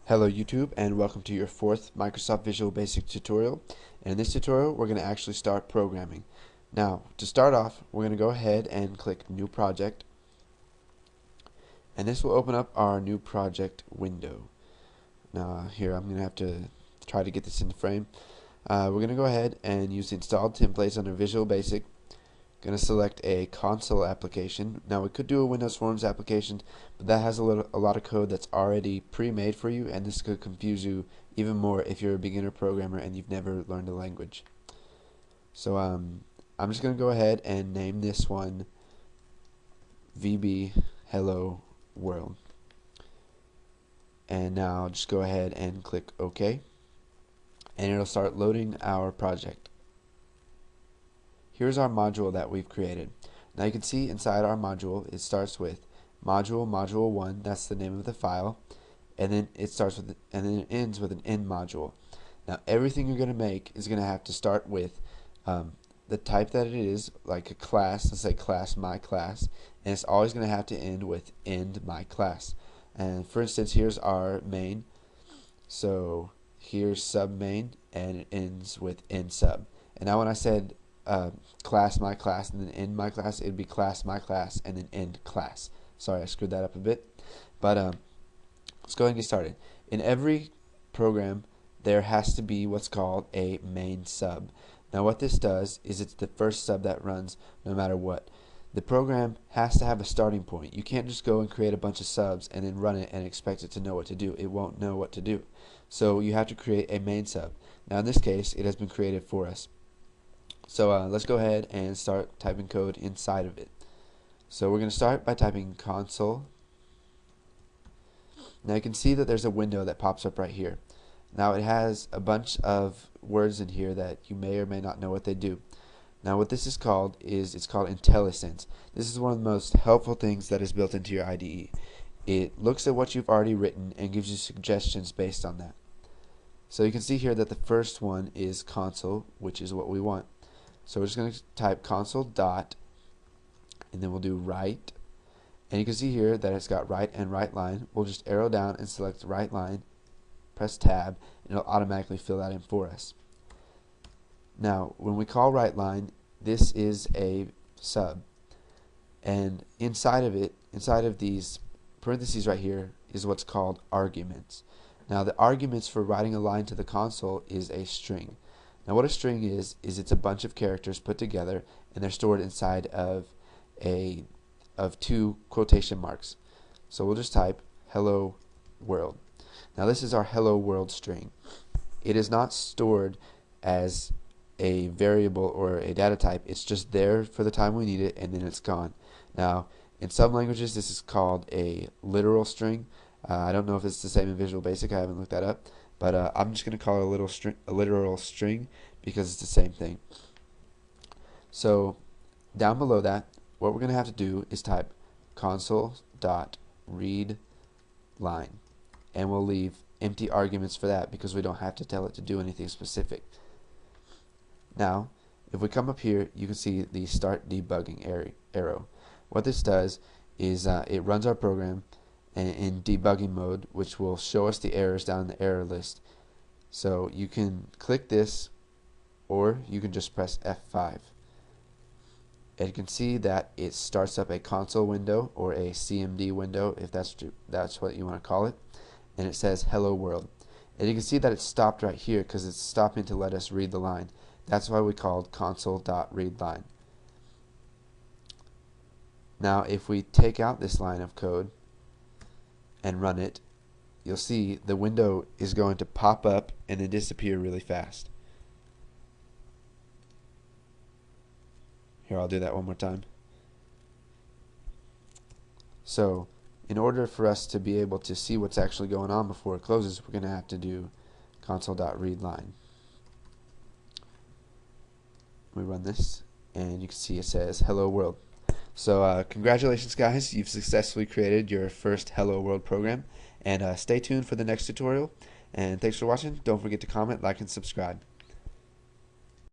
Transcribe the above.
Hello YouTube, and welcome to your fourth Microsoft Visual Basic tutorial. And in this tutorial we're going to actually start programming. Now to start off, we're going to go ahead and click New Project, and this will open up our New Project window. Now here I'm going to have to try to get this into frame. We're going to go ahead and use the installed templates under Visual Basic. Going to select a console application. Now we could do a Windows Forms application, but that has a lot of code that's already pre-made for you, and this could confuse you even more if you're a beginner programmer and you've never learned a language. So I'm just going to go ahead and name this one VB Hello World, and now I'll just go ahead and click OK, and it'll start loading our project. Here's our module that we've created. Now you can see inside our module it starts with module 1, that's the name of the file, and then it ends with an end module. Now everything you're going to make is going to have to start with the type that it is, like a class. Let's say class my class, and it's always going to have to end with end my class. And for instance, here's our main, so here's sub main, and it ends with end sub. And now when I said class my class and then end my class, it'd be class my class and then end class. Sorry, I screwed that up a bit, but let's go ahead and get started. In every program there has to be what's called a main sub. Now what this does is it's the first sub that runs no matter what. The program has to have a starting point. You can't just go and create a bunch of subs and then run it and expect it to know what to do. It won't know what to do. So you have to create a main sub. Now in this case it has been created for us. So let's go ahead and start typing code inside of it. So we're going to start by typing console. Now you can see that there's a window that pops up right here. Now it has a bunch of words in here that you may or may not know what they do. Now what this is called is it's called IntelliSense. This is one of the most helpful things that is built into your IDE. It looks at what you've already written and gives you suggestions based on that. So you can see here that the first one is console, which is what we want. So we're just going to type console dot, and then we'll do right, and you can see here that it's got right and right line. We'll just arrow down and select right line, press tab, and it'll automatically fill that in for us. Now when we call right line, this is a sub, and inside of it, inside of these parentheses right here, is what's called arguments. Now the arguments for writing a line to the console is a string. Now what a string is it's a bunch of characters put together, and they're stored inside of two quotation marks. So we'll just type hello world. Now this is our hello world string. It is not stored as a variable or a data type. It's just there for the time we need it, and then it's gone. Now in some languages this is called a literal string. I don't know if it's the same in Visual Basic. I haven't looked that up. But I'm just going to call it a literal string because it's the same thing. So down below that, what we're going to have to do is type console.readLine, and we'll leave empty arguments for that because we don't have to tell it to do anything specific. Now if we come up here, you can see the start debugging arrow. What this does is it runs our program in debugging mode, which will show us the errors down in the error list. So you can click this, or you can just press F5, and you can see that it starts up a console window or a CMD window, if that's what you want to call it, and it says hello world. And you can see that it's stopped right here because it's stopping to let us read the line. That's why we called console.readLine. Now if we take out this line of code and run it, you'll see the window is going to pop up and then disappear really fast. Here, I'll do that one more time. So in order for us to be able to see what's actually going on before it closes, we're going to have to do console.readLine. We run this, and you can see it says hello world. So congratulations guys, you've successfully created your first Hello World program, and stay tuned for the next tutorial, and thanks for watching. Don't forget to comment, like, and subscribe.